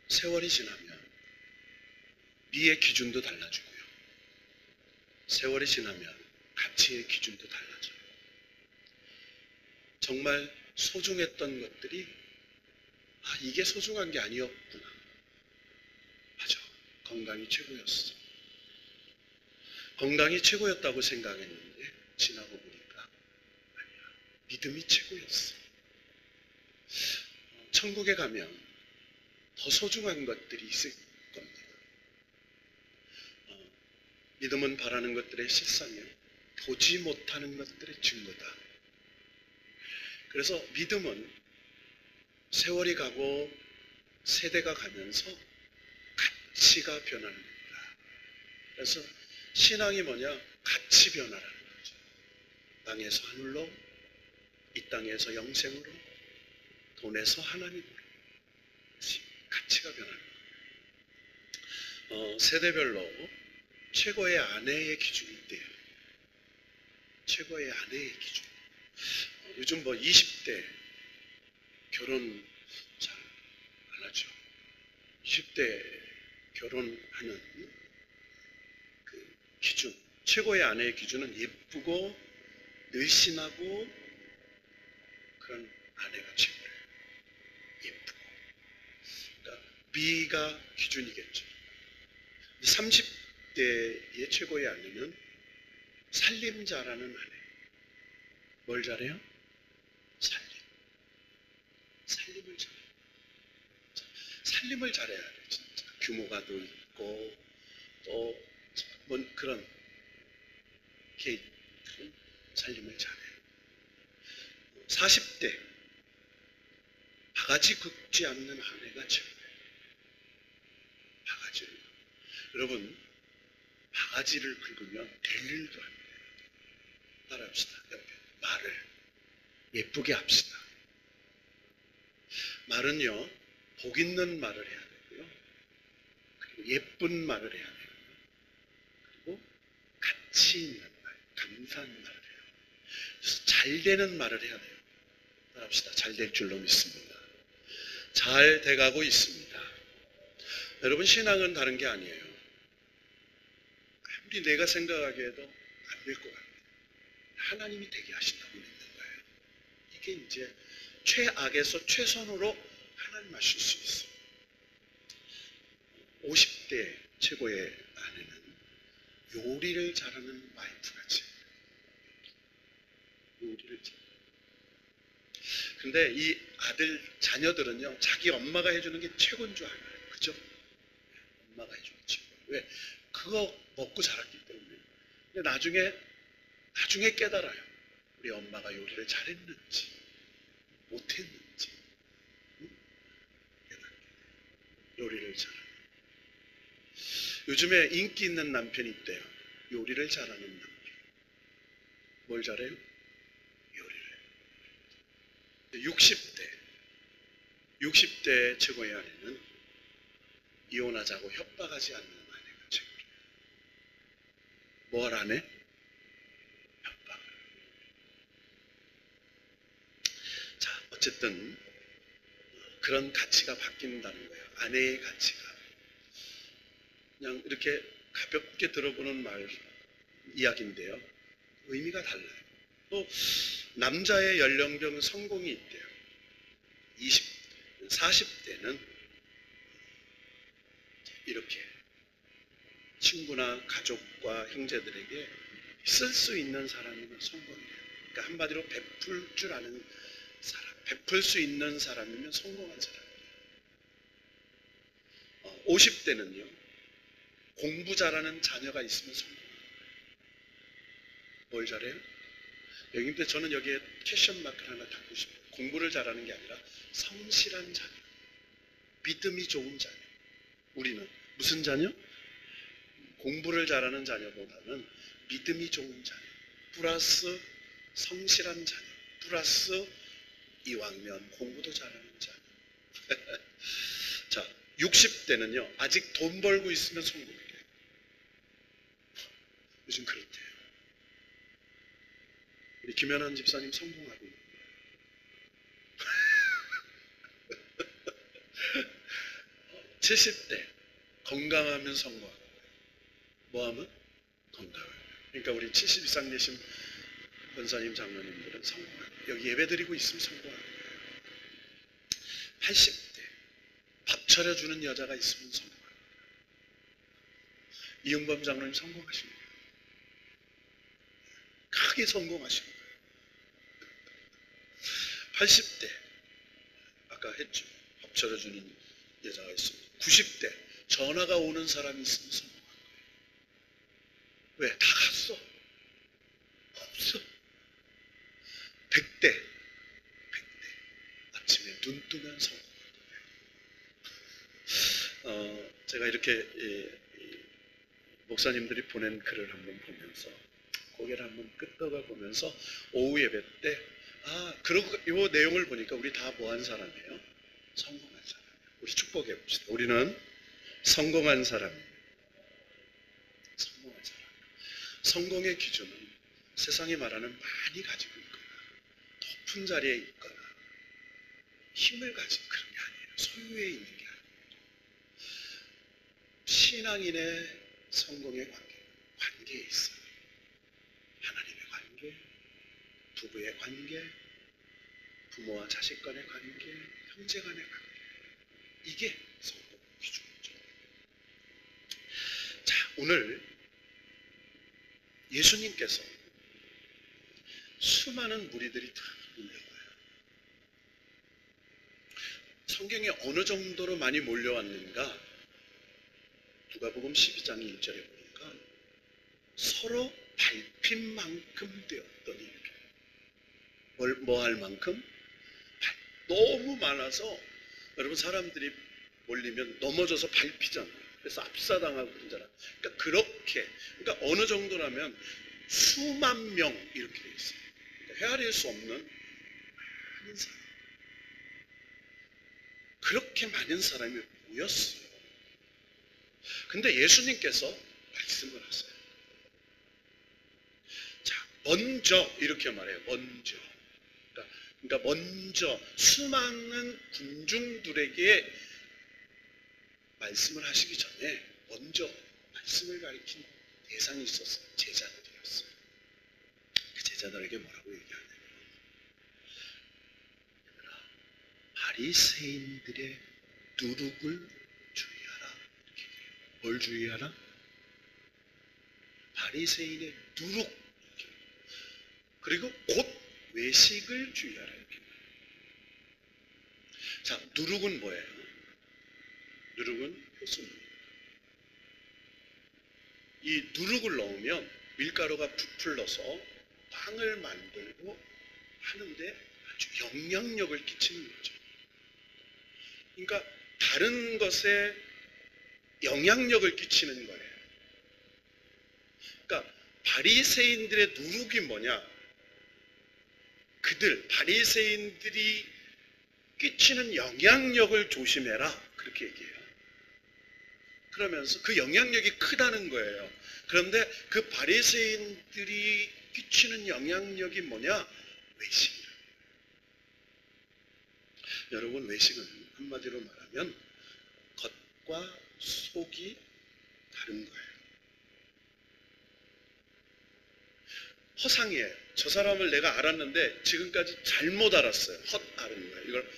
세월이 지나면 미의 기준도 달라지고요. 세월이 지나면 가치의 기준도 달라져요. 정말 소중했던 것들이 이게 소중한 게 아니었구나. 맞아. 건강이 최고였어. 건강이 최고였다고 생각했는데 지나고 보니까 아니야. 믿음이 최고였어. 천국에 가면 더 소중한 것들이 있을 겁니다. 믿음은 바라는 것들의 실상이요. 보지 못하는 것들의 증거다. 그래서 믿음은 세월이 가고 세대가 가면서 가치가 변하는 겁니다. 그래서 신앙이 뭐냐? 가치 변화라는 거죠. 땅에서 하늘로, 이 땅에서 영생으로, 돈에서 하나님으로 가치가 변하는 거예요. 세대별로 최고의 아내의 기준이 있대요. 최고의 아내의 기준. 요즘 20대 결혼 잘 안 하죠. 20대 결혼하는 그 기준, 최고의 아내의 기준은 예쁘고 늘씬하고 그런 아내가 최고예요. 예쁘고. 그러니까 미가 기준이겠죠. 30대의 최고의 아내는 살림 잘하는 아내. 뭘 잘해요? 살림을 잘해요. 살림을 잘해야 돼요. 진짜 규모가 더 있고 또 그런 살림을 잘해요. 40대 바가지 긁지 않는 아내가 최고예요. 바가지를. 여러분, 바가지를 긁으면 될 일도 안 돼요. 따라합시다. 옆에 말을 예쁘게 합시다. 말은요, 복 있는 말을 해야 되고요. 그리고 예쁜 말을 해야 되고요. 그리고 가치 있는 말, 감사한 말을 해요. 그래서 잘 되는 말을 해야 돼요. 따라합시다. 잘 될 줄로 믿습니다. 잘 돼가고 있습니다. 여러분, 신앙은 다른 게 아니에요. 아무리 내가 생각하기에도 안 될 것 같아요. 하나님이 되게 하신다고 믿는 거예요. 이게 이제 최악에서 최선으로 하나님 하실 수 있어요. 50대 최고의 아내는 요리를 잘하는 와이프같이. 요리를 잘. 근데 이 아들 자녀들은요, 자기 엄마가 해주는 게 최고인 줄 알아요. 그죠? 엄마가 해주는 최고. 왜? 그거 먹고 자랐기 때문에. 근데 나중에 깨달아요. 우리 엄마가 요리를 잘했는지 못했는지. 깨닫게 돼요. 요리를 잘하는. 요즘에 인기 있는 남편이 있대요. 요리를 잘하는 남편. 뭘 잘해요? 요리를. 60대 최고의 아내는 이혼하자고 협박하지 않는 아내가 최고예요. 뭘 안 해? 협박을. 자, 어쨌든 그런 가치가 바뀐다는 거예요. 아내의 가치가. 그냥 이렇게 가볍게 들어보는 이야기인데요. 의미가 달라요. 또 남자의 연령별 성공이 있대요. 40대는 이렇게 친구나 가족과 형제들에게 쓸 수 있는 사람이면 성공이에요. 그러니까 한마디로 베풀 줄 아는 사람, 베풀 수 있는 사람이면 성공한 사람이에요. 50대는요, 공부 잘하는 자녀가 있으면 성공해요. 뭘 잘해요? 여기인데 저는 여기에 캐션 마크를 하나 담고 싶어요. 공부를 잘하는 게 아니라 성실한 자녀, 믿음이 좋은 자녀. 우리는 무슨 자녀? 공부를 잘하는 자녀보다는 믿음이 좋은 자녀, 플러스 성실한 자녀, 플러스 이왕이면 공부도 잘하는 자녀. 자, 60대는요, 아직 돈 벌고 있으면 성공이래요. 요즘 그렇대요. 우리 김연한 집사님 성공하고 있는 거예요. 70대 건강하면 성공하고, 뭐하면? 건강하면. 그러니까 우리 70 이상 되신 권사님 장로님들은 성공하고, 여기 예배드리고 있으면 성공하고, 80대 밥 차려주는 여자가 있으면 성공하고, 이용범 장로님 성공하신 거예요. 크게 성공하신 거예요. 80대 아까 했죠. 밥 차려주는 여자가 있으면. 90대 전화가 오는 사람이 있으면 성공한 거예요. 왜? 다 갔어. 없어. 100대 아침에 눈 뜨면 성공한 거예요. 제가 이렇게 목사님들이 보낸 글을 한번 보면서, 고개를 한번 끄덕여 보면서 오후 예배 때, 그리고 이 내용을 보니까 우리 다 뭐한 사람이에요? 성공한 사람이에요. 우리 축복해 봅시다. 우리는 성공한 사람이에요. 성공한 사람. 성공의 기준은 세상이 말하는 많이 가지고 있거나 높은 자리에 있거나 힘을 가진 그런 게 아니에요. 소유에 있는 게 아니에요. 신앙인의 성공의 관계에 있어요. 하나님의 관계, 부부의 관계, 부모와 자식 간의 관계, 형제 간의 관계. 이게 성공 기준이죠. 자, 오늘 예수님께서 수많은 무리들이 다 몰려와요. 성경에 어느 정도로 많이 몰려왔는가? 누가복음 12장 1절에 보니까 서로 밟힌 만큼 되었더니, 이렇게. 뭐 할 만큼? 너무 많아서, 여러분 사람들이 몰리면 넘어져서 밟히잖아요. 그래서 압사당하고 그러잖아요. 그러니까 그렇게, 그러니까 어느 정도라면 수만 명 이렇게 돼 있어요. 그러니까 헤아릴 수 없는 많은 사람. 그렇게 많은 사람이 모였어요. 근데 예수님께서 말씀을 하세요. 자, 먼저 이렇게 말해요. 먼저. 그러니까 먼저 수많은 군중들에게 말씀을 하시기 전에 먼저 말씀을 가리킨 대상이 있었어요. 제자들이었어요. 그 제자들에게 뭐라고 얘기하냐면, 바리새인들의 누룩을 주의하라. 이렇게 얘기해요. 뭘 주의하라? 바리새인의 누룩. 그리고 곧 외식을 주의하라. 이렇게. 자, 누룩은 뭐예요? 누룩은 효소입니다. 이 누룩을 넣으면 밀가루가 부풀러서 빵을 만들고 하는데 아주 영향력을 끼치는 거죠. 그러니까 다른 것에 영향력을 끼치는 거예요. 그러니까 바리새인들의 누룩이 뭐냐? 바리새인들이 끼치는 영향력을 조심해라. 그렇게 얘기해요. 그러면서 그 영향력이 크다는 거예요. 그런데 그 바리새인들이 끼치는 영향력이 뭐냐? 외식이라. 여러분, 외식은 한마디로 말하면 겉과 속이 다른 거예요. 허상이에요. 저 사람을 내가 알았는데 지금까지 잘못 알았어요. 헛아는 거예요. 이걸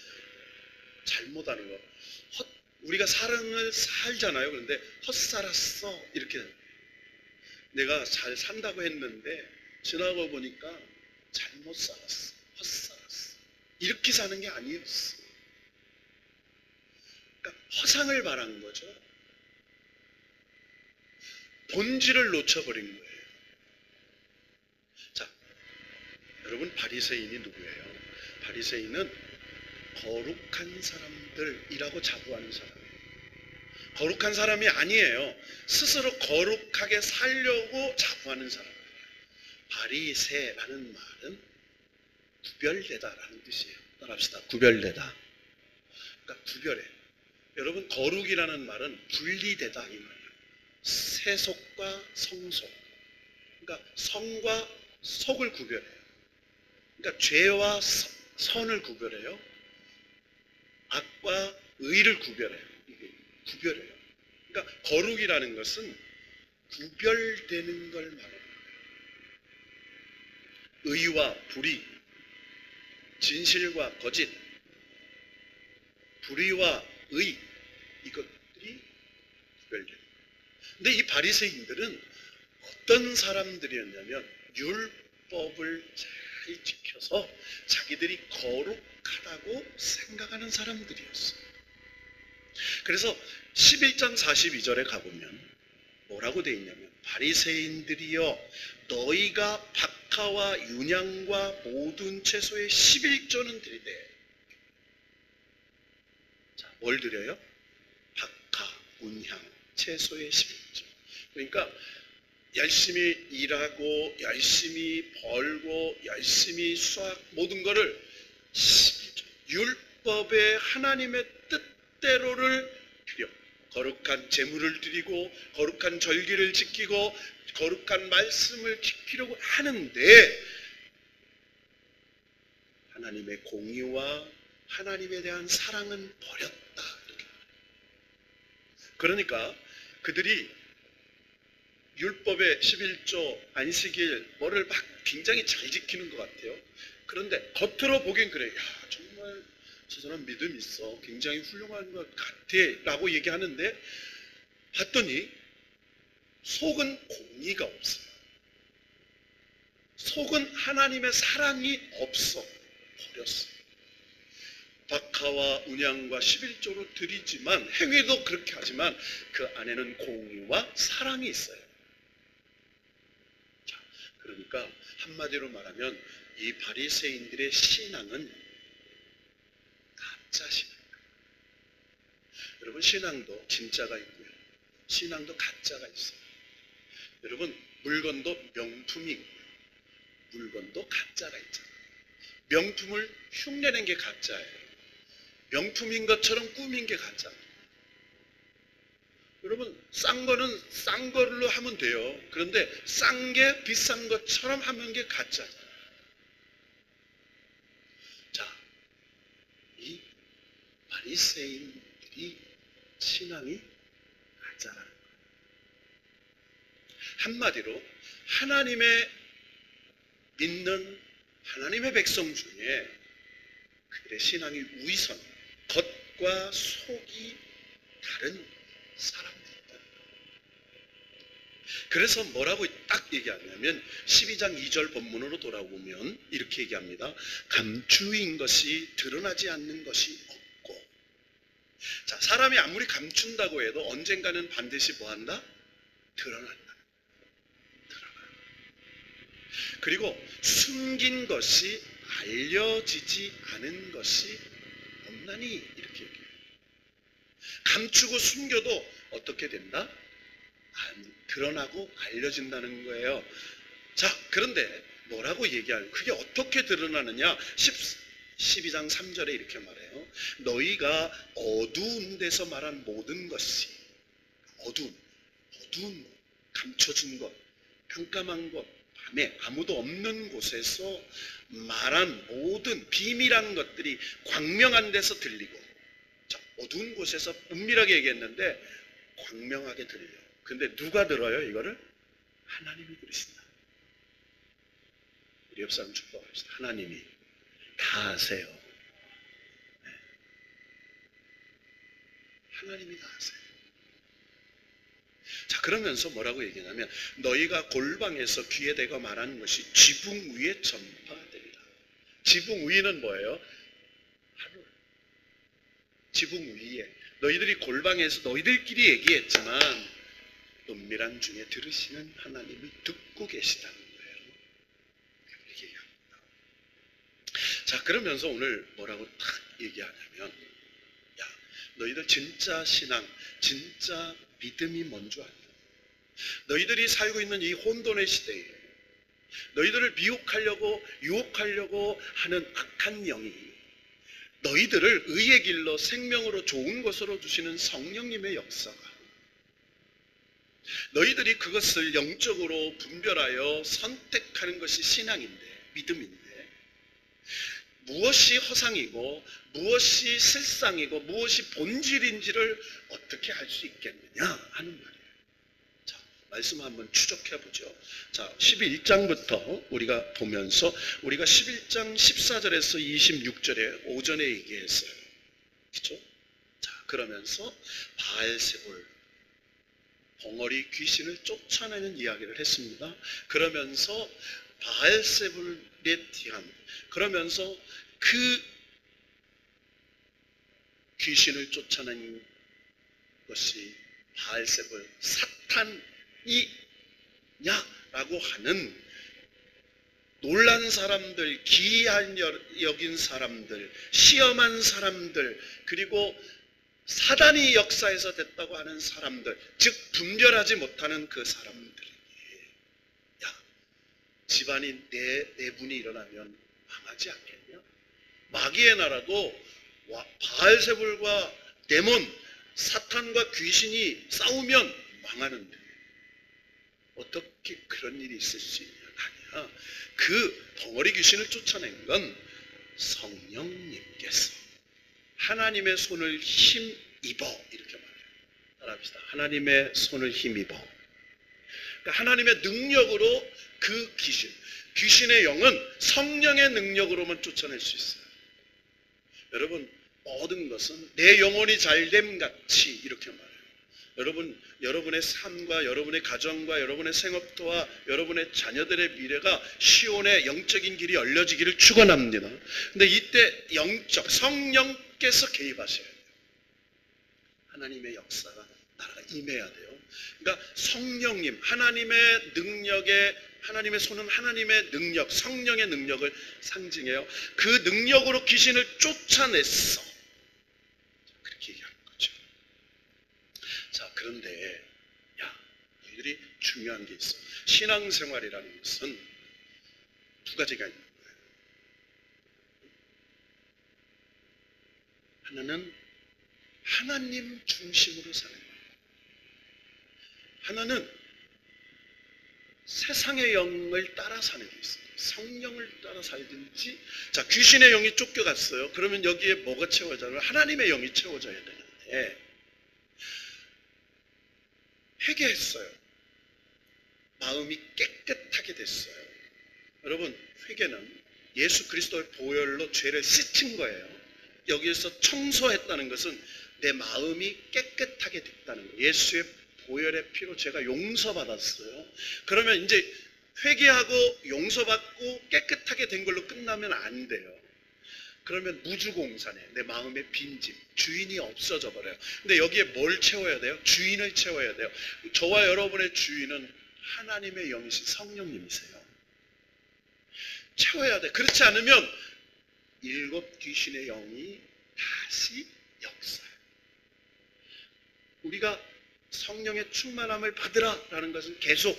잘못 아는 거. 우리가 사랑을 살잖아요. 그런데 헛살았어. 이렇게. 내가 잘 산다고 했는데 지나고 보니까 잘못 살았어. 헛살았어. 이렇게 사는 게 아니었어. 그러니까 허상을 바란 거죠. 본질을 놓쳐버린 거예요. 자, 여러분, 바리새인이 누구예요? 바리새인은 거룩한 사람들이라고 자부하는 사람이에요. 거룩한 사람이 아니에요. 스스로 거룩하게 살려고 자부하는 사람이에요. 바리새라는 말은 구별되다라는 뜻이에요. 따라합시다. 구별되다. 그러니까 구별해. 여러분, 거룩이라는 말은 분리되다 이 말이에요. 세속과 성속. 그러니까 성과 속을 구별해요. 그러니까 죄와 선을 구별해요. 악과 의를 구별해요. 이게 구별해요. 그러니까 거룩이라는 것은 구별되는 걸 말합니다. 의와 불의, 진실과 거짓, 불의와 의, 이것들이 구별돼요. 근데 이 바리새인들은 어떤 사람들이었냐면 율법을 잘 지켜서 자기들이 거룩하다고 생각하는 사람들이었어요. 그래서 11장 42절에 가보면 뭐라고 되어 있냐면 바리새인들이여 너희가 박하와 윤향과 모든 채소의 11조는 드리되. 자, 뭘 드려요? 박하, 운향, 채소의 11조. 그러니까 열심히 일하고 열심히 벌고 열심히 수학 모든 거를 11조 율법의 하나님의 뜻대로를 드려 거룩한 제물을 드리고 거룩한 절기를 지키고 거룩한 말씀을 지키려고 하는데 하나님의 공의와 하나님에 대한 사랑은 버렸다. 그러니까 그들이 율법의 11조, 안식일 뭐를 막 굉장히 잘 지키는 것 같아요. 그런데 겉으로 보기엔 그래. 야, 정말 저 사람 믿음 있어. 굉장히 훌륭한 것 같아. 라고 얘기하는데 봤더니 속은 공의가 없어요. 속은 하나님의 사랑이 없어. 버렸어요. 박하와 운향과 11조로 드리지만 행위도 그렇게 하지만 그 안에는 공의와 사랑이 있어요. 자, 그러니까 한마디로 말하면 이 바리새인들의 신앙은 가짜 신앙. 여러분 신앙도 진짜가 있고요. 신앙도 가짜가 있어요. 여러분 물건도 명품이 있고요. 물건도 가짜가 있잖아요. 명품을 흉내낸 게 가짜예요. 명품인 것처럼 꾸민 게 가짜예요. 여러분 싼 거는 싼 걸로 하면 돼요. 그런데 싼 게 비싼 것처럼 하는 게 가짜잖아요. 자, 이 바리새인들이 신앙이 가짜라는 거예요. 한마디로 하나님의 믿는 하나님의 백성 중에 그들의 신앙이 위선, 겉과 속이 다른 사람들이다. 그래서 뭐라고 딱 얘기하냐면 12장 2절 본문으로 돌아오면 이렇게 얘기합니다. 감추인 것이 드러나지 않는 것이 없고. 자, 사람이 아무리 감춘다고 해도 언젠가는 반드시 뭐한다? 드러난다. 그리고 숨긴 것이 알려지지 않은 것이 없나니 이렇게 얘기해요. 감추고 숨겨도 어떻게 된다? 드러나고 알려진다는 거예요. 자, 그런데 뭐라고 얘기하는 그게 어떻게 드러나느냐? 12장 3절에 이렇게 말해요. 너희가 어두운 데서 말한 모든 것이 어두운 감춰진 것, 깜깜한 것, 밤에 아무도 없는 곳에서 말한 모든 비밀한 것들이 광명한 데서 들리고. 자, 어두운 곳에서 은밀하게 얘기했는데 광명하게 들려요. 근데 누가 들어요 이거를? 하나님이 들으신다. 우리 옆 사람 축복합시다. 하나님이 다 아세요. 네. 하나님이 다 아세요. 자, 그러면서 뭐라고 얘기하냐면 너희가 골방에서 귀에 대고 말하는 것이 지붕 위에 전파되리라. 지붕 위는 뭐예요? 하늘. 지붕 위에 너희들이 골방에서 너희들끼리 얘기했지만 은밀한 중에 들으시는 하나님이 듣고 계시다는 거예요. 이렇게 얘기합니다. 자, 그러면서 오늘 뭐라고 딱 얘기하냐면 야, 너희들 진짜 신앙, 진짜 믿음이 뭔지 알아? 너희들이 살고 있는 이 혼돈의 시대에 너희들을 미혹하려고 유혹하려고 하는 악한 영이 너희들을 의의 길로 생명으로 좋은 것으로 주시는 성령님의 역사가 너희들이 그것을 영적으로 분별하여 선택하는 것이 신앙인데 믿음인데 무엇이 허상이고 무엇이 실상이고 무엇이 본질인지를 어떻게 알 수 있겠느냐 하는 말이에요. 자, 말씀 한번 추적해 보죠. 자, 11장부터 우리가 보면서 우리가 11장 14절에서 26절에 오전에 얘기했어요. 그렇죠? 자, 그러면서 바알세불 벙어리 귀신을 쫓아내는 이야기를 했습니다. 그러면서 바알세불에 대한 그러면서 그 귀신을 쫓아낸 것이 바알세불 사탄이냐라고 하는 놀란 사람들, 기이한 여긴 사람들, 시험한 사람들, 그리고 사단이 역사에서 됐다고 하는 사람들, 즉 분별하지 못하는 그 사람들에게 야, 집안이 내분이 일어나면 망하지 않겠냐? 마귀의 나라도 바알세불과 데몬, 사탄과 귀신이 싸우면 망하는데 어떻게 그런 일이 있을 수 있냐? 아니야. 그 덩어리 귀신을 쫓아낸 건 성령님께서 하나님의 손을 힘입어 이렇게 말해요. 따라합시다. 하나님의 손을 힘입어. 그러니까 하나님의 능력으로 그 귀신의 영은 성령의 능력으로만 쫓아낼 수 있어요. 여러분, 모든 것은 내 영혼이 잘됨 같이 이렇게 말해요. 여러분의 삶과 여러분의 가정과 여러분의 생업도와 여러분의 자녀들의 미래가 시온의 영적인 길이 열려지기를 축원합니다. 근데 이때 영적 성령께서 개입하셔야 돼요. 하나님의 역사가 나라가 임해야 돼요. 그러니까 성령님, 하나님의 능력에 하나님의 손은 하나님의 능력, 성령의 능력을 상징해요. 그 능력으로 귀신을 쫓아냈어. 그렇게 얘기하는 거죠. 자, 그런데 너희들이 중요한 게 있어. 신앙생활이라는 것은 두 가지가 있는 거예요. 하나는 하나님 중심으로 사는 거예요. 하나는 세상의 영을 따라 사는 게 있어요. 성령을 따라 살든지. 자, 귀신의 영이 쫓겨갔어요. 그러면 여기에 뭐가 채워져요? 하나님의 영이 채워져야 되는데 회개했어요. 마음이 깨끗하게 됐어요. 여러분, 회개는 예수 그리스도의 보혈로 죄를 씻은 거예요. 여기에서 청소했다는 것은 내 마음이 깨끗하게 됐다는 거예요. 예수의 보혈의 피로 제가 용서받았어요. 그러면 이제 회개하고 용서받고 깨끗하게 된 걸로 끝나면 안 돼요. 그러면 무주공산에 내 마음의 빈집, 주인이 없어져 버려요. 근데 여기에 뭘 채워야 돼요? 주인을 채워야 돼요. 저와 여러분의 주인은 하나님의 영이신 성령님이세요. 채워야 돼. 그렇지 않으면 일곱 귀신의 영이 다시 역사해요. 우리가 성령의 충만함을 받으라라는 것은 계속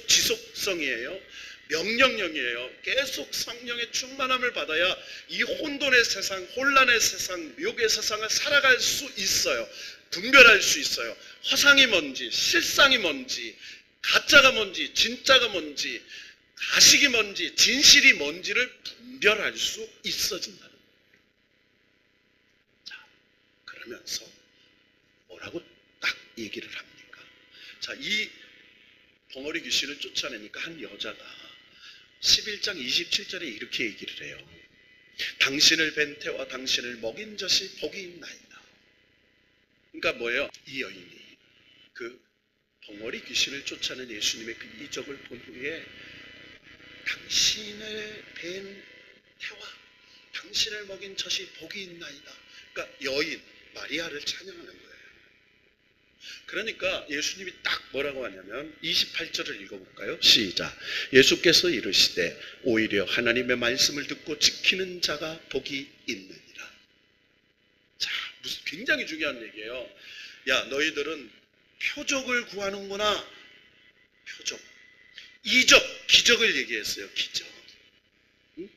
지속성이에요. 명령령이에요. 계속 성령의 충만함을 받아야 이 혼돈의 세상, 혼란의 세상, 묘의 세상을 살아갈 수 있어요. 분별할 수 있어요. 허상이 뭔지, 실상이 뭔지, 가짜가 뭔지, 진짜가 뭔지, 가식이 뭔지, 진실이 뭔지를 분별할 수 있어진다는 거예요. 자, 그러면서 뭐라고 딱 얘기를 합니까? 자, 이 벙어리 귀신을 쫓아내니까 한 여자가 11장 27절에 이렇게 얘기를 해요. 당신을 뵌 태와 당신을 먹인 젖이 복이 있나이다. 그러니까 뭐예요? 이 여인이 그 벙어리 귀신을 쫓아낸 예수님의 그 이적을 본 후에 당신을 뵌 태와 당신을 먹인 젖이 복이 있나이다. 그러니까 여인 마리아를 찬양하는 거예요. 그러니까 예수님이 딱 뭐라고 하냐면 28절을 읽어볼까요? 시작. 예수께서 이르시되 오히려 하나님의 말씀을 듣고 지키는 자가 복이 있느니라. 자, 무슨 굉장히 중요한 얘기예요. 야, 너희들은 표적을 구하는구나. 표적. 이적, 기적을 얘기했어요. 기적. 응?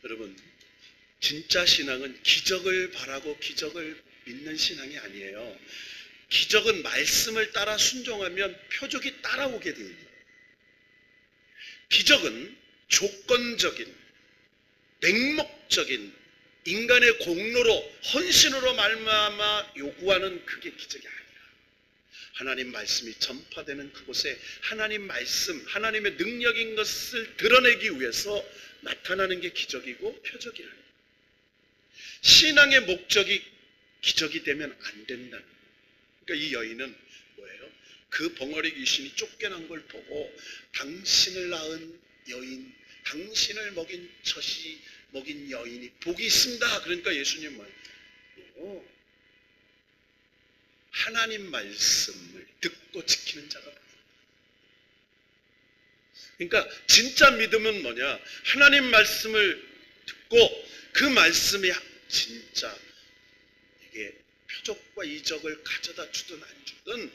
여러분, 진짜 신앙은 기적을 바라고 기적을 믿는 신앙이 아니에요. 기적은 말씀을 따라 순종하면 표적이 따라오게 돼요. 기적은 조건적인 맹목적인 인간의 공로로 헌신으로 말미암아 요구하는 그게 기적이 아니라 하나님 말씀이 전파되는 그곳에 하나님 말씀, 하나님의 능력인 것을 드러내기 위해서 나타나는 게 기적이고 표적이라는 거예요. 신앙의 목적이 기적이 되면 안 된다는 거예요. 그러니까 이 여인은 뭐예요? 그 벙어리 귀신이 쫓겨난 걸 보고 당신을 낳은 여인, 당신을 먹인 젖이 먹인 여인이 복이 있습니다. 그러니까 예수님은 하나님 말씀을 듣고 지키는 자가 복이다. 그러니까 진짜 믿음은 뭐냐? 하나님 말씀을 듣고 그 말씀이 진짜 이게 표적과 이적을 가져다 주든 안 주든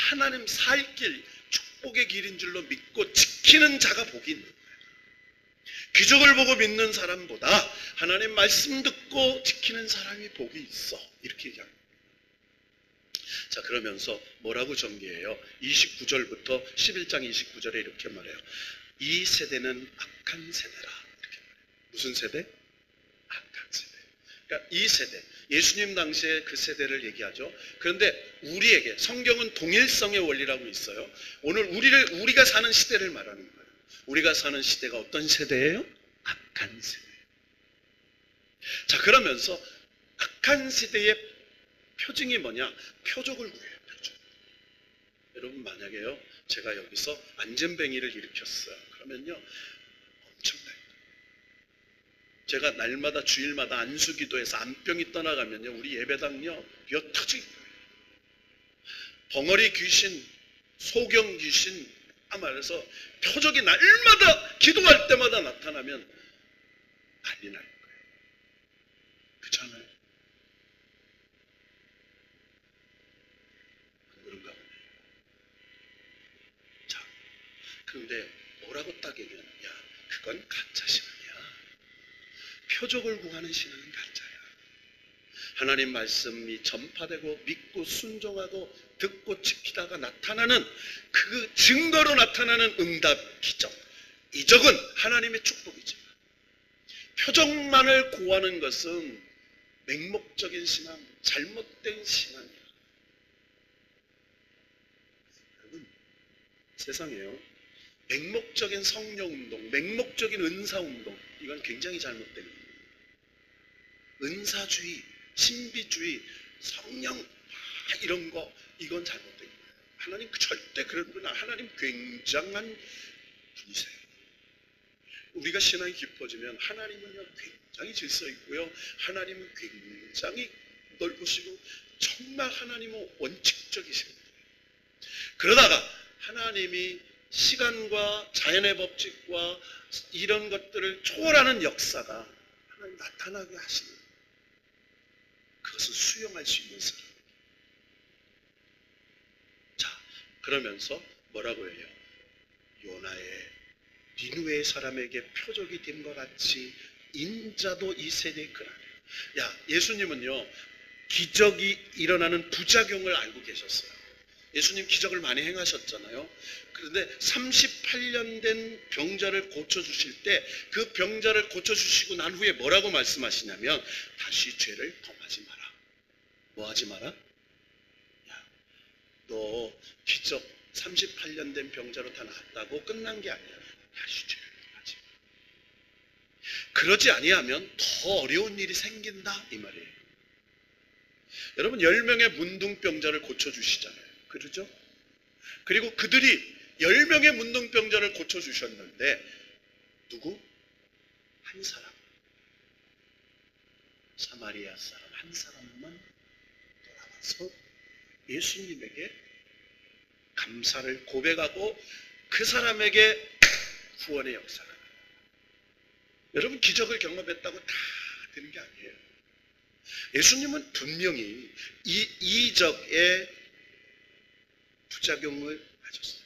하나님 살 길, 축복의 길인 줄로 믿고 지키는 자가 복이 있는 거예요. 기적을 보고 믿는 사람보다 하나님 말씀 듣고 지키는 사람이 복이 있어. 이렇게 얘기합니다. 자, 그러면서 뭐라고 전개해요? 29절부터 11장 29절에 이렇게 말해요. 이 세대는 악한 세대라. 이렇게 말해요. 무슨 세대? 악한 세대. 그러니까 이 세대, 예수님 당시에 그 세대를 얘기하죠. 그런데 우리에게 성경은 동일성의 원리라고 있어요. 오늘 우리가 사는 시대를 말하는 거예요. 우리가 사는 시대가 어떤 세대예요? 악한 세대. 자, 그러면서 악한 세대의 표징이 뭐냐? 표적을 구해요. 표적. 여러분 만약에요, 제가 여기서 안전뱅이를 일으켰어요. 그러면요, 엄청나요. 제가 날마다 주일마다 안수기도해서 안병이 떠나가면요, 우리 예배당요 몇 터질 거예요. 벙어리 귀신, 소경 귀신, 말해서 표적이 날마다 기도할 때마다 나타나면 난리 날 거예요. 그렇잖아요. 안 그런가 보네요. 자, 그런데 뭐라고 딱 얘기하면, 야, 그건 가짜 신앙이야. 표적을 구하는 신앙은 가짜야. 하나님 말씀이 전파되고 믿고 순종하고 듣고 지키다가 나타나는 그 증거로 나타나는 응답, 기적, 이적은 하나님의 축복이지만 표적만을 구하는 것은 맹목적인 신앙, 잘못된 신앙이야. 여러분, 세상에요, 맹목적인 성령운동, 맹목적인 은사운동, 이건 굉장히 잘못된 거예요. 은사주의, 신비주의, 성령 이런 거, 이건 잘못된 거예요. 하나님 절대 그런 분, 하나님 굉장한 분이세요. 우리가 신앙이 깊어지면 하나님은요 굉장히 질서 있고요, 하나님은 굉장히 넓으시고 정말 하나님은 원칙적이신 거예요. 그러다가 하나님이 시간과 자연의 법칙과 이런 것들을 초월하는 역사가 하나님 나타나게 하시는, 그것을 수용할 수 있는 사람. 자, 그러면서 뭐라고 해요? 요나의 니느웨 사람에게 표적이 된 것 같이 인자도 이 세대에 그러네요. 야, 예수님은요 기적이 일어나는 부작용을 알고 계셨어요. 예수님 기적을 많이 행하셨잖아요. 그런데 38년 된 병자를 고쳐주실 때 그 병자를 고쳐주시고 난 후에 뭐라고 말씀하시냐면, 다시 죄를 범하지 마라. 뭐 하지 마라? 야, 너 기적 38년 된 병자로 다 나았다고 끝난 게 아니야. 다시 죄를 범하지 마라. 그러지 아니하면 더 어려운 일이 생긴다, 이 말이에요. 여러분, 10명의 문둥병자를 고쳐주시잖아요. 그러죠? 그리고 그들이 10명의 문둥병자를 고쳐주셨는데 누구? 한 사람, 사마리아 사람 한 사람만 돌아와서 예수님에게 감사를 고백하고 그 사람에게 구원의 역사가. 여러분, 기적을 경험했다고 다 되는 게 아니에요. 예수님은 분명히 이 이적의 부작용을 가졌어요.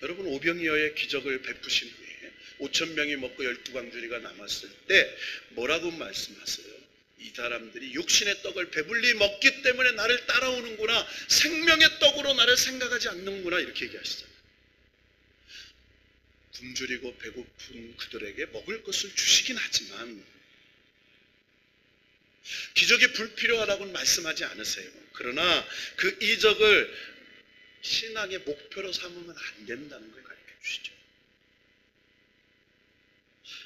여러분, 오병이어의 기적을 베푸신 후에 5,000명이 먹고 12광주리가 남았을 때 뭐라고 말씀하세요? 이 사람들이 육신의 떡을 배불리 먹기 때문에 나를 따라오는구나, 생명의 떡으로 나를 생각하지 않는구나, 이렇게 얘기하시잖아요. 굶주리고 배고픈 그들에게 먹을 것을 주시긴 하지만 기적이 불필요하다고는 말씀하지 않으세요. 그러나 그 이적을 신앙의 목표로 삼으면 안 된다는 걸 가르쳐 주시죠.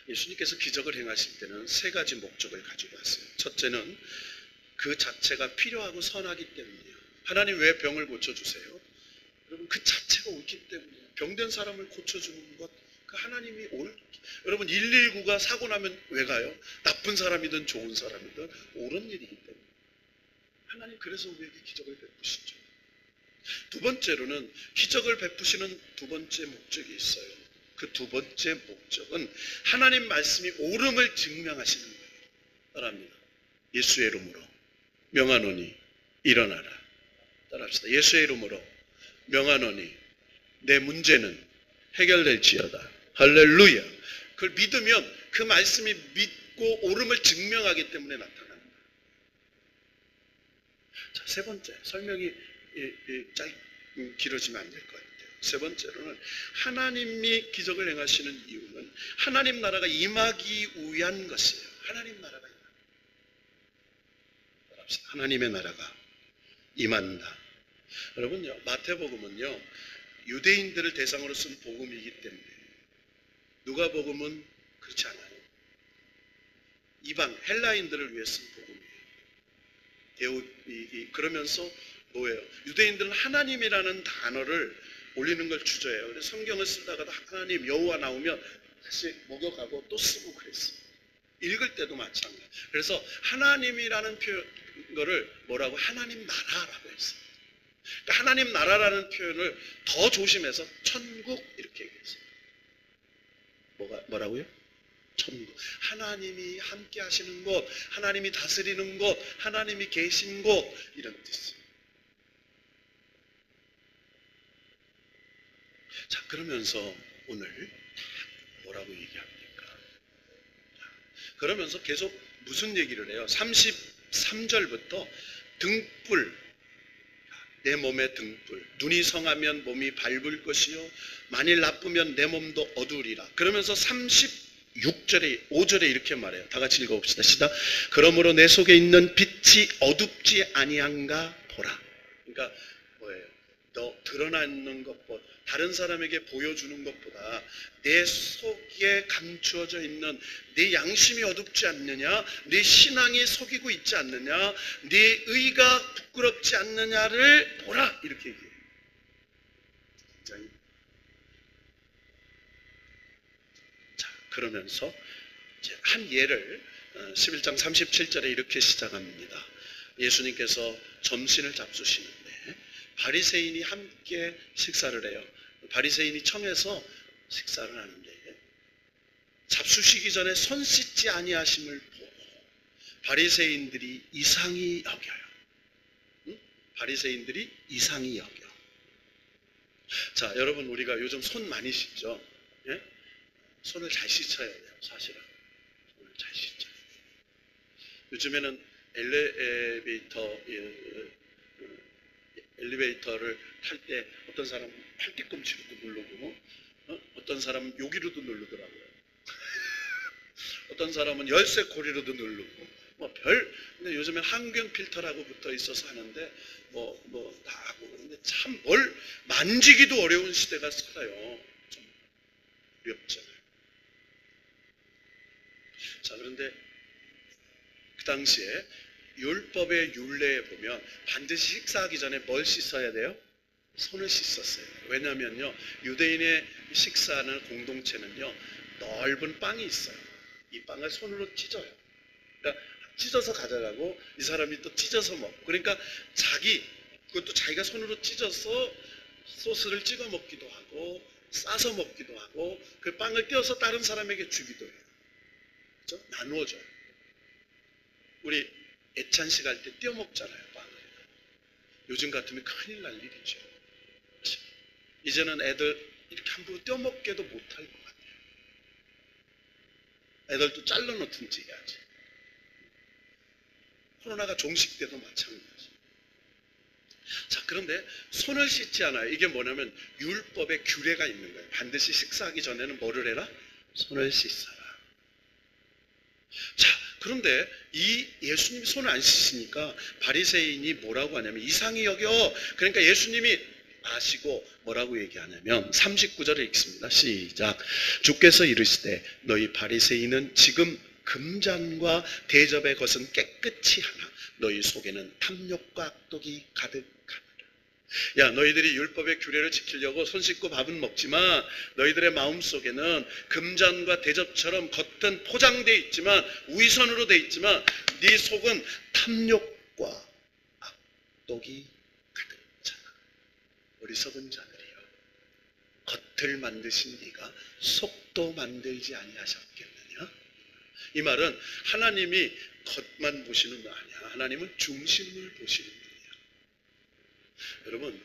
예수님께서 기적을 행하실 때는 세 가지 목적을 가지고 왔어요. 첫째는 그 자체가 필요하고 선하기 때문이에요. 하나님 왜 병을 고쳐주세요? 여러분 그 자체가 옳기 때문이에요. 병든 사람을 고쳐주는 것, 그 하나님이 여러분 119가 사고 나면 왜 가요? 나쁜 사람이든 좋은 사람이든 옳은 일이기 때문에 하나님 그래서 우리에게 기적을 베푸시죠. 두 번째로는 기적을 베푸시는 두 번째 목적이 있어요. 그 두 번째 목적은 하나님 말씀이 옳음을 증명하시는 거예요. 따라합니다. 예수의 이름으로 명하노니 일어나라. 따라합시다. 예수의 이름으로 명하노니 내 문제는 해결될지어다. 할렐루야. 그걸 믿으면 그 말씀이 믿고 옳음을 증명하기 때문에 나타나는 거예요. 자, 세 번째 설명이 길어지면 안 될 것 같아요. 세 번째로는 하나님이 기적을 행하시는 이유는 하나님 나라가 임하기 위한 것이에요. 하나님 나라가 임한다. 하나님의 나라가 임한다. 여러분요, 마태복음은요 유대인들을 대상으로 쓴 복음이기 때문에 누가복음은 그렇지 않아요. 이방 헬라인들을 위해 쓴 복음이에요. 그러면서 뭐예요? 유대인들은 하나님이라는 단어를 올리는 걸 주저해요. 그래서 성경을 쓰다가도 하나님 여호와 나오면 다시 목욕하고 또 쓰고 그랬어요. 읽을 때도 마찬가지. 그래서 하나님이라는 거를 뭐라고? 하나님 나라라고 했어요. 그러니까 하나님 나라라는 표현을 더 조심해서 천국 이렇게 얘기했어요. 뭐라고요? 천국. 하나님이 함께 하시는 곳, 하나님이 다스리는 곳, 하나님이 계신 곳 이런 뜻이에요. 자, 그러면서 오늘 뭐라고 얘기합니까? 그러면서 계속 무슨 얘기를 해요? 33절부터 등불, 내 몸의 등불, 눈이 성하면 몸이 밝을 것이요 만일 나쁘면 내 몸도 어두우리라. 그러면서 36절에 5절에 이렇게 말해요. 다 같이 읽어봅시다. 시작. 그러므로 내 속에 있는 빛이 어둡지 아니한가 보라. 그러니까 뭐예요? 너 드러나는 것보다 다른 사람에게 보여주는 것보다 내 속에 감추어져 있는 네 양심이 어둡지 않느냐, 네 신앙이 속이고 있지 않느냐, 네 의가 부끄럽지 않느냐를 보라 이렇게 얘기해요. 굉장히. 자, 그러면서 이제 한 예를 11장 37절에 이렇게 시작합니다. 예수님께서 점심을 잡수시는데 바리새인이 함께 식사를 해요. 바리새인이 청해서 식사를 하는데 잡수시기 전에 손 씻지 아니하심을 보고 바리새인들이 이상히 여겨요. 응? 바리새인들이 이상히 여겨. 자, 여러분 우리가 요즘 손 많이 씻죠? 예? 손을 잘 씻어야 돼요. 사실은 손을 잘 씻죠. 요즘에는 엘리베이터를 탈 때 어떤 사람은 팔뒤꿈치로도 누르고 어떤 사람은 여기로도 누르더라고요. 어떤 사람은 열쇠 고리로도 누르고 근데 요즘엔 항균 필터라고 붙어 있어서 하는데 다 하고 그런데 참 뭘 만지기도 어려운 시대가 살아요. 좀 어렵잖아요. 자, 그런데 그 당시에 율법의 율례에 보면 반드시 식사하기 전에 뭘 씻어야 돼요? 손을 씻었어요. 왜냐면요, 유대인의 식사하는 공동체는요, 넓은 빵이 있어요. 이 빵을 손으로 찢어요. 그러니까 찢어서 가져가고 이 사람이 또 찢어서 먹고. 그러니까 그것도 자기가 손으로 찢어서 소스를 찍어 먹기도 하고 싸서 먹기도 하고 그 빵을 떼어서 다른 사람에게 주기도 해요. 그렇죠? 나누어줘요. 우리 애찬식 할 때 떼어 먹잖아요, 빵을. 요즘 같으면 큰일 날 일이죠. 그렇죠? 이제는 애들 이렇게 함부로 떼어 먹게도 못할 것 같아요. 애들도 잘라놓든지 해야지. 코로나가 종식 때도 마찬가지. 자, 그런데 손을 씻지 않아요. 이게 뭐냐면 율법의 규례가 있는 거예요. 반드시 식사하기 전에는 뭐를 해라? 손을 씻어라. 자, 그런데 이 예수님이 손을 안 씻으니까 바리새인이 뭐라고 하냐면 이상히 여겨. 그러니까 예수님이 아시고 뭐라고 얘기하냐면 39절을 읽습니다. 시작. 주께서 이르시되 너희 바리새인은 지금 금잔과 대접의 것은 깨끗이 하나 너희 속에는 탐욕과 악독이 가득하느라. 야, 너희들이 율법의 규례를 지키려고 손 씻고 밥은 먹지만 너희들의 마음속에는 금잔과 대접처럼 겉은 포장되어 있지만 위선으로 되어 있지만 네 속은 탐욕과 악독이 가득하잖아. 어리석은 자들이여, 겉을 만드신 네가 속도 만들지 아니하셨겠느냐? 이 말은 하나님이 겉만 보시는 거 아니야. 하나님은 중심을 보시는 분이야. 여러분,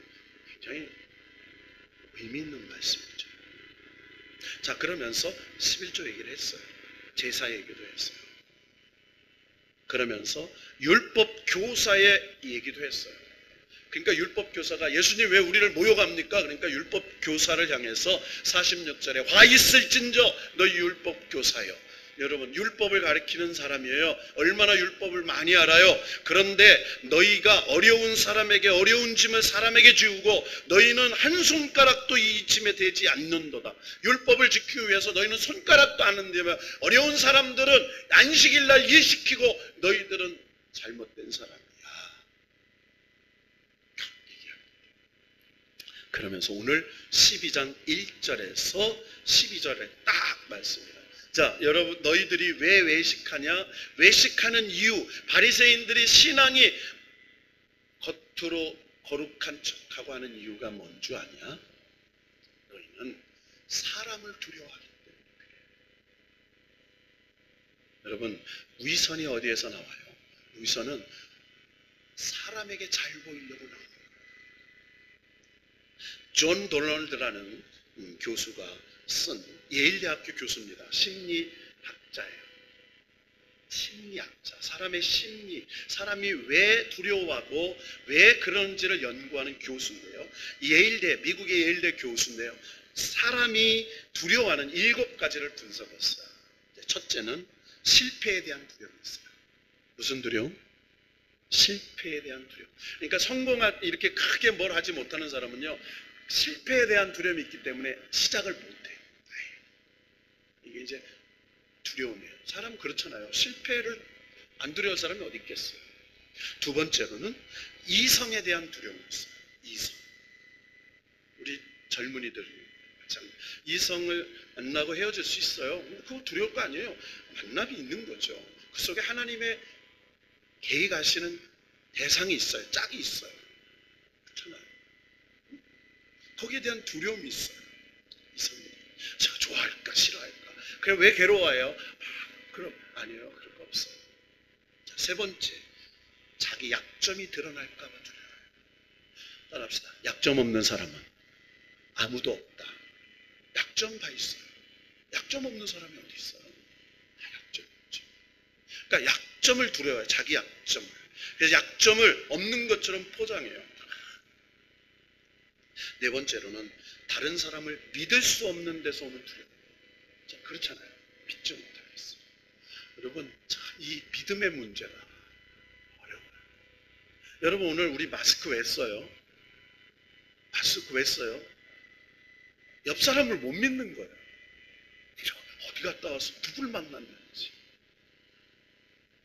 굉장히 의미 있는 말씀이죠. 자, 그러면서 11조 얘기를 했어요. 제사 얘기도 했어요. 그러면서 율법 교사의 얘기도 했어요. 그러니까 율법 교사가 예수님 왜 우리를 모욕합니까? 그러니까 율법 교사를 향해서 46절에 화 있을진저 너희 율법 교사여. 여러분, 율법을 가르치는 사람이에요. 얼마나 율법을 많이 알아요. 그런데 너희가 어려운 사람에게 어려운 짐을 사람에게 지우고 너희는 한 손가락도 이 짐에 대지 않는도다. 율법을 지키기 위해서 너희는 손가락도 안 흔들면 어려운 사람들은 안식일날 일시키고 너희들은 잘못된 사람이야. 그러면서 오늘 12장 1절에서 12절에 딱 말씀이에요. 자, 여러분, 너희들이 왜 외식하냐? 외식하는 이유, 바리새인들이 신앙이 겉으로 거룩한 척하고 하는 이유가 뭔 줄 아냐? 너희는 사람을 두려워하기 때문에 그래. 여러분, 위선이 어디에서 나와요? 위선은 사람에게 잘 보이려고 나와요. 존 돌런드라는 교수가 쓴 예일대학교 교수입니다. 심리학자예요. 심리학자. 사람의 심리, 사람이 왜 두려워하고 왜 그런지를 연구하는 교수인데요. 미국의 예일대 교수인데요. 사람이 두려워하는 7가지를 분석했어요. 첫째는 실패에 대한 두려움이 있어요. 무슨 두려움? 실패에 대한 두려움. 그러니까 이렇게 크게 뭘 하지 못하는 사람은요, 실패에 대한 두려움이 있기 때문에 시작을 못해. 이게 이제 두려움이에요. 사람은 그렇잖아요. 실패를 안 두려워할 사람이 어디 있겠어요. 두 번째로는 이성에 대한 두려움이 있어요. 이성. 우리 젊은이들 이성을 만나고 헤어질 수 있어요. 그거 두려울 거 아니에요. 만남이 있는 거죠. 그 속에 하나님의 계획하시는 대상이 있어요. 짝이 있어요. 그렇잖아요. 거기에 대한 두려움이 있어요. 이성이. 제가 좋아할까 싫어할까. 그럼 왜 괴로워해요? 그럼 아니에요. 그럴 거 없어요. 자, 세 번째, 자기 약점이 드러날까 봐 두려워요. 따라합시다. 약점 없는 사람은 아무도 없다. 약점 다 있어요. 약점 없는 사람이 어디 있어요? 다 약점 있죠. 그러니까 약점을 두려워해요. 자기 약점을. 그래서 약점을 없는 것처럼 포장해요. 네 번째로는 다른 사람을 믿을 수 없는 데서 오는 두려움. 자, 그렇잖아요. 믿지 못하겠어요. 여러분, 이 믿음의 문제가 어려워요. 여러분, 오늘 우리 마스크 왜 써요? 마스크 왜 써요? 옆 사람을 못 믿는 거예요. 어디 갔다 와서 누굴 만났는지.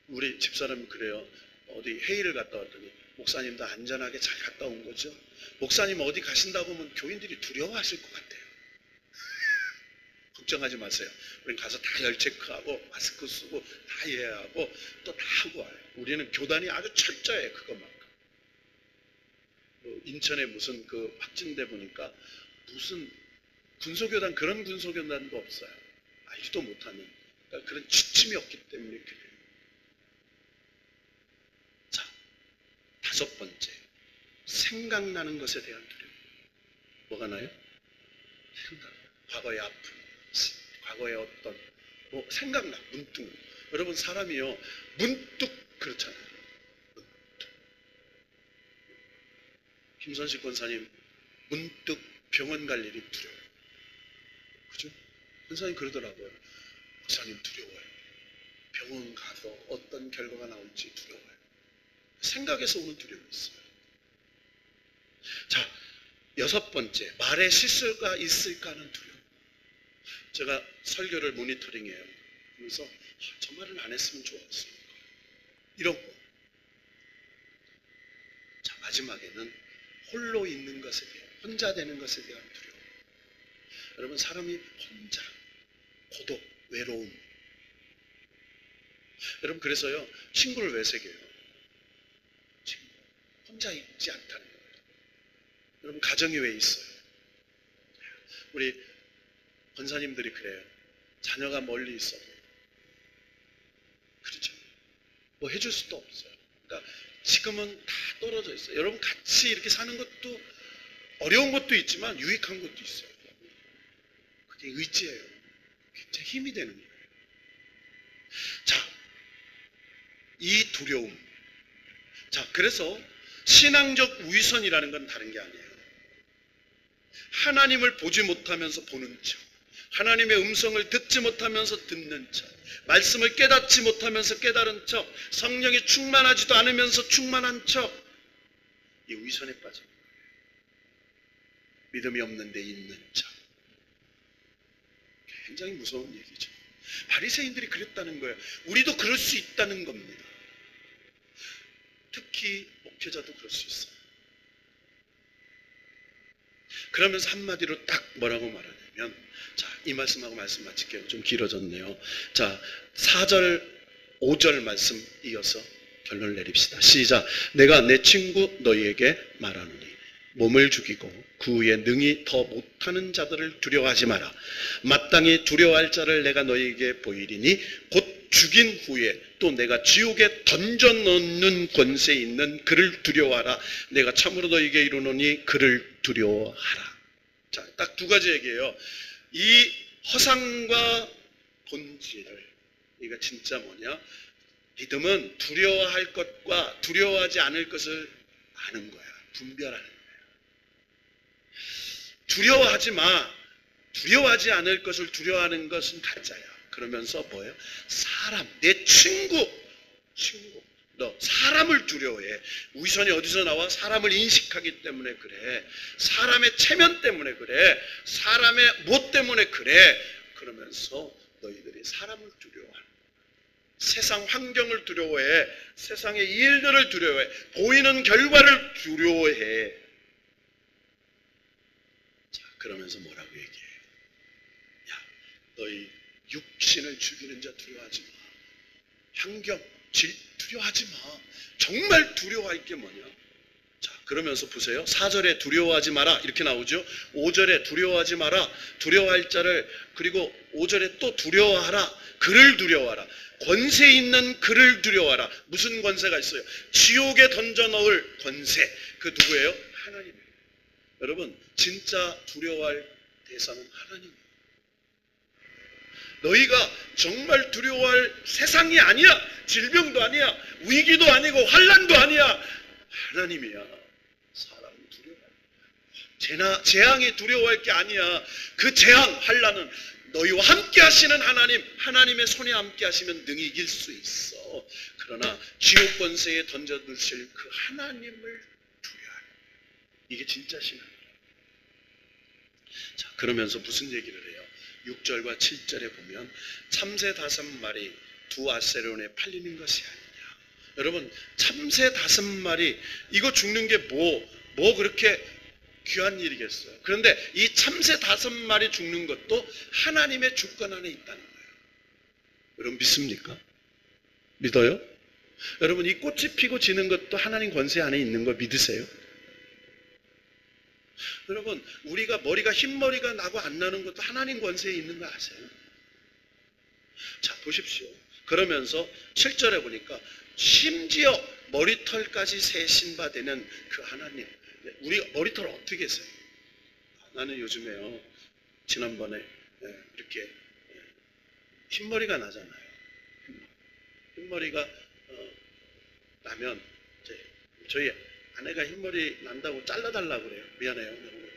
우리 집사람이 그래요. 어디 회의를 갔다 왔더니 목사님도 안전하게 잘 갔다 온 거죠. 목사님 어디 가신다고 하면 교인들이 두려워하실 것 같아요. 걱정하지 마세요. 우리는 가서 다 열 체크하고 마스크 쓰고 다 이해하고 또 다 하고 와요. 우리는 교단이 아주 철저해. 그것만큼. 인천에 무슨 그 확진돼 보니까 무슨 군소교단, 그런 군소교단도 없어요. 알지도 못하는. 그러니까 그런 지침이 없기 때문에 이렇게 돼요. 자, 다섯 번째, 생각나는 것에 대한 두려움. 뭐가 나요? 생각. 과거의 아픔, 과거의 어떤 생각나, 문득. 여러분, 사람이요 문득 그렇잖아요. 문득. 김선식 권사님 문득 병원 갈 일이 두려워요. 그죠? 권사님 그러더라고요. 목사님 두려워요. 병원 가서 어떤 결과가 나올지 두려워요. 생각에서 오는 두려움이 있어요. 자, 6번째, 말에 실수가 있을까 하는 두려움. 제가 설교를 모니터링해요. 그래서 저 말은 안 했으면 좋았습니다. 이런 거. 자, 마지막에는 홀로 있는 것에 대한, 혼자 되는 것에 대한 두려움. 여러분, 사람이 혼자, 고독, 외로움. 여러분, 그래서요, 친구를 왜 새겨요? 친구. 혼자 있지 않다는 거예요. 여러분, 가정이 왜 있어요? 우리 권사님들이 그래요. 자녀가 멀리 있어도. 그렇죠. 뭐 해줄 수도 없어요. 그러니까 지금은 다 떨어져 있어요. 여러분, 같이 이렇게 사는 것도 어려운 것도 있지만 유익한 것도 있어요. 그게 의지예요. 굉장히 힘이 되는 거예요. 자, 이 두려움. 자, 그래서 신앙적 위선이라는 건 다른 게 아니에요. 하나님을 보지 못하면서 보는 척, 하나님의 음성을 듣지 못하면서 듣는 척, 말씀을 깨닫지 못하면서 깨달은 척, 성령이 충만하지도 않으면서 충만한 척, 이 위선에 빠진 거예요. 믿음이 없는데 있는 척. 굉장히 무서운 얘기죠. 바리새인들이 그랬다는 거예요. 우리도 그럴 수 있다는 겁니다. 특히 목회자도 그럴 수 있어요. 그러면서 한마디로 딱 뭐라고 말하냐면, 자, 이 말씀하고 말씀 마칠게요. 좀 길어졌네요. 자, 4절, 5절 말씀 이어서 결론을 내립시다. 시작. 내가 내 친구 너희에게 말하노니 몸을 죽이고 그 후에 능히 더 못하는 자들을 두려워하지 마라. 마땅히 두려워할 자를 내가 너희에게 보이리니 곧 죽인 후에 또 내가 지옥에 던져넣는 권세 있는 그를 두려워하라. 내가 참으로 너희에게 이르노니 그를 두려워하라. 자, 딱 두 가지 얘기예요. 이 허상과 본질을, 이거 진짜 뭐냐? 믿음은 두려워할 것과 두려워하지 않을 것을 아는 거야. 분별하는 거야. 두려워하지 마. 두려워하지 않을 것을 두려워하는 것은 가짜야. 그러면서 뭐예요? 사람, 내 친구. 너 사람을 두려워해. 위선이 어디서 나와? 사람을 인식하기 때문에 그래. 사람의 체면 때문에 그래. 사람의 뭐 때문에 그래. 그러면서 너희들이 사람을 두려워하는, 세상 환경을 두려워해. 세상의 일들을 두려워해. 보이는 결과를 두려워해. 자, 그러면서 뭐라고 얘기해요? 야, 너희 육신을 죽이는 자 두려워하지 마. 환경, 두려워하지 마. 정말 두려워할 게 뭐냐? 자, 그러면서 보세요. 4절에 두려워하지 마라 이렇게 나오죠. 5절에 두려워하지 마라. 두려워할 자를, 그리고 5절에 또 두려워하라. 그를 두려워하라. 권세 있는 그를 두려워하라. 무슨 권세가 있어요? 지옥에 던져 넣을 권세. 그 누구예요? 하나님이에요. 여러분, 진짜 두려워할 대상은 하나님이에요. 너희가 정말 두려워할 세상이 아니야. 질병도 아니야. 위기도 아니고 환난도 아니야. 하나님이야. 사람을 두려워해. 재앙이 두려워할 게 아니야. 그 재앙, 환난은 너희와 함께 하시는 하나님, 하나님의 손에 함께 하시면 능히 이길 수 있어. 그러나 지옥 권세에 던져두실 그 하나님을 두려워하라. 이게 진짜 신앙이에요. 자, 그러면서 무슨 얘기를 해요? 6절과 7절에 보면 참새 5마리 두 아세론에 팔리는 것이 아니냐. 여러분, 참새 5마리 이거 죽는 게 뭐 그렇게 귀한 일이겠어요. 그런데 이 참새 5마리 죽는 것도 하나님의 주권 안에 있다는 거예요. 여러분 믿습니까? 믿어요? 여러분, 이 꽃이 피고 지는 것도 하나님 권세 안에 있는 거 믿으세요? 여러분, 우리가 머리가 흰머리가 나고 안 나는 것도 하나님 권세에 있는 거 아세요? 자, 보십시오. 그러면서 7절에 보니까 심지어 머리털까지 세신받는 그 하나님. 우리 머리털 어떻게 세요? 나는 요즘에요, 지난번에 이렇게 흰머리가 나잖아요. 흰머리가 나면 저희 아내가 흰머리 난다고 잘라달라고 그래요. 미안해요. 너무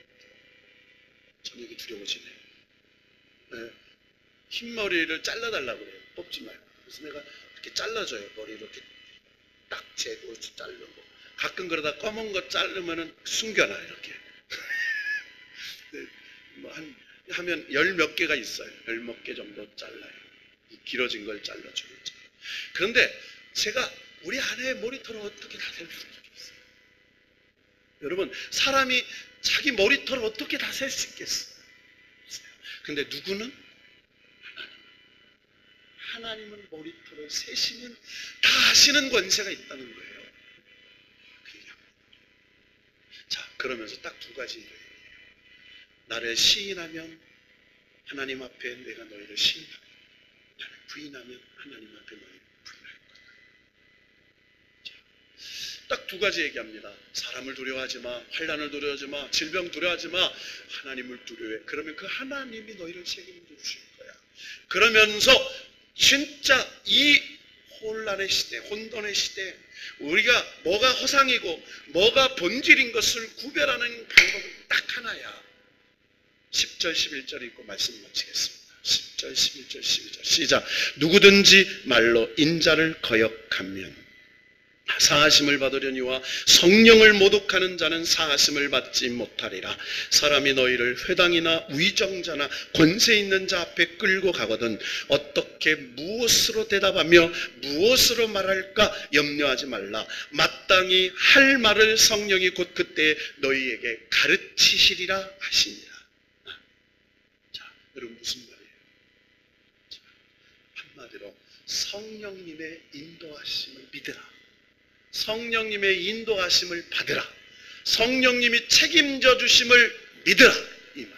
저녁이 두려워지네. 네. 흰머리를 잘라달라고 그래요. 뽑지 말고. 그래서 내가 이렇게 잘라줘요. 머리 이렇게 딱 재고 자르고. 가끔 그러다 검은 거 자르면은 숨겨놔 이렇게. 네. 뭐 하면 열 몇 개가 있어요. 열 몇 개 정도 잘라요. 길어진 걸 잘라주는. 그런데 제가 우리 아내의 머리털을 어떻게 다셀 수 있겠어요? 여러분, 사람이 자기 머리털을 어떻게 다셀 수 있겠어요? 근데 누구는? 하나님은 머리털을 세시는 다 하시는 권세가 있다는 거예요. 자, 그러면서 딱 두 가지 일을 해요. 나를 시인하면 하나님 앞에 내가 너희를 시인하고, 나를 부인하면 하나님 앞에 너희를 부인할 거다. 딱 두 가지 얘기합니다. 사람을 두려워하지 마, 환난을 두려워하지 마, 질병 두려워하지 마, 하나님을 두려워해. 그러면 그 하나님이 너희를 책임져 주실 거야. 그러면서 진짜 이 혼란의 시대, 혼돈의 시대, 우리가 뭐가 허상이고 뭐가 본질인 것을 구별하는 방법은 딱 하나야. 10절 11절 읽고 말씀 마치겠습니다. 10절 11절 12절 시작. 누구든지 말로 인자를 거역하면 사하심을 받으려니와 성령을 모독하는 자는 사하심을 받지 못하리라. 사람이 너희를 회당이나 위정자나 권세 있는 자 앞에 끌고 가거든 어떻게 무엇으로 대답하며 무엇으로 말할까 염려하지 말라. 마땅히 할 말을 성령이 곧 그때 너희에게 가르치시리라 하시니라. 자, 여러분 무슨 말이에요? 자, 한마디로 성령님의 인도하심을 믿으라. 성령님의 인도하심을 받으라. 성령님이 책임져 주심을 믿으라. 이 말이에요.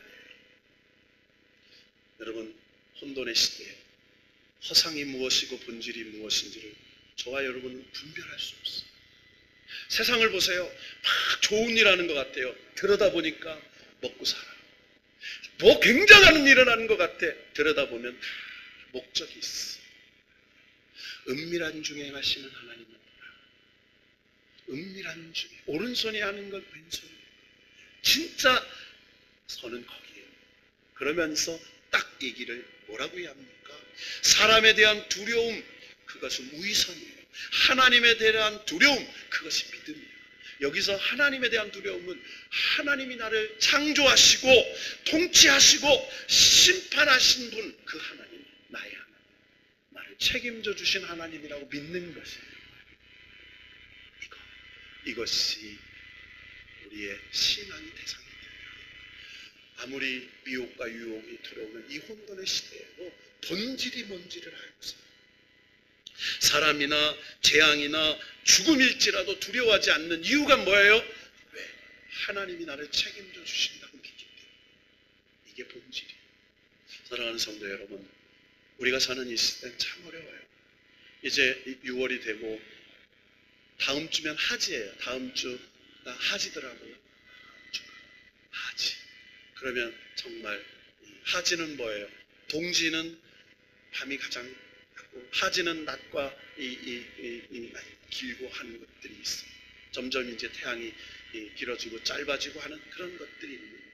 여러분, 혼돈의 시대에 허상이 무엇이고 본질이 무엇인지를 저와 여러분은 분별할 수 없어요. 세상을 보세요. 막 좋은 일 하는 것 같아요. 들여다보니까 먹고 살아. 뭐 굉장한 일을 하는 것 같아. 들여다보면 목적이 있어. 은밀한 중에 하시는 하나님은 은밀한 중에 오른손이 하는 건 왼손이 진짜 선은 거기에요. 그러면서 딱 얘기를 뭐라고 해야 합니까? 사람에 대한 두려움 그것은 위선이에요. 하나님에 대한 두려움 그것이 믿음이에요. 여기서 하나님에 대한 두려움은 하나님이 나를 창조하시고 통치하시고 심판하신 분 그 하나님 나의 하나님 나를 책임져 주신 하나님이라고 믿는 것이에요. 이것이 우리의 신앙의 대상이 됩니다. 아무리 미혹과 유혹이 들어오는 이 혼돈의 시대에도 본질이 뭔지를 알고서 사람이나 재앙이나 죽음일지라도 두려워하지 않는 이유가 뭐예요? 왜? 하나님이 나를 책임져 주신다고 믿기 때문에. 이게 본질이에요. 사랑하는 성도 여러분, 우리가 사는 이 시대는 참 어려워요. 이제 6월이 되고 다음 주면 하지예요. 다음 주 나 하지더라고요. 하지. 그러면 정말 하지는 뭐예요? 동지는 밤이 가장 하고 하지는 낮과 길고 하는 것들이 있어요. 점점 이제 태양이 길어지고 짧아지고 하는 그런 것들이 있는 거예요.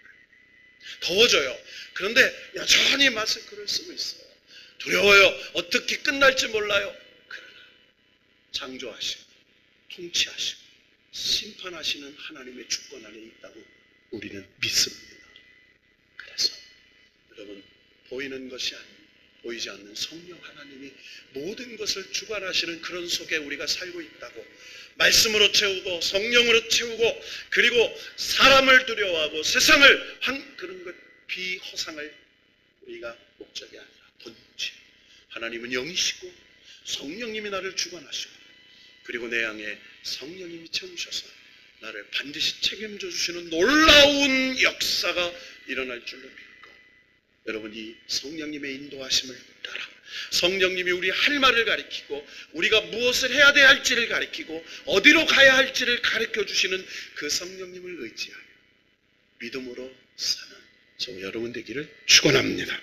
더워져요. 그런데 여전히 마스크를 쓰고 있어요. 두려워요. 어떻게 끝날지 몰라요. 그러나 창조하시고 통치하시고 심판하시는 하나님의 주권 안에 있다고 우리는 믿습니다. 그래서 여러분 보이는 것이 아닌 보이지 않는 성령 하나님이 모든 것을 주관하시는 그런 속에 우리가 살고 있다고 말씀으로 채우고 성령으로 채우고 그리고 사람을 두려워하고 세상을 그런 것 비허상을 우리가 목적이 아니라 본체 하나님은 영이시고 성령님이 나를 주관하시고 그리고 내 안에 성령님이 채우셔서 나를 반드시 책임져 주시는 놀라운 역사가 일어날 줄로 믿고 여러분 이 성령님의 인도하심을 따라 성령님이 우리 할 말을 가리키고 우리가 무엇을 해야 할지를 가리키고 어디로 가야 할지를 가르쳐 주시는 그 성령님을 의지하여 믿음으로 사는 저 여러분 되기를 축원합니다.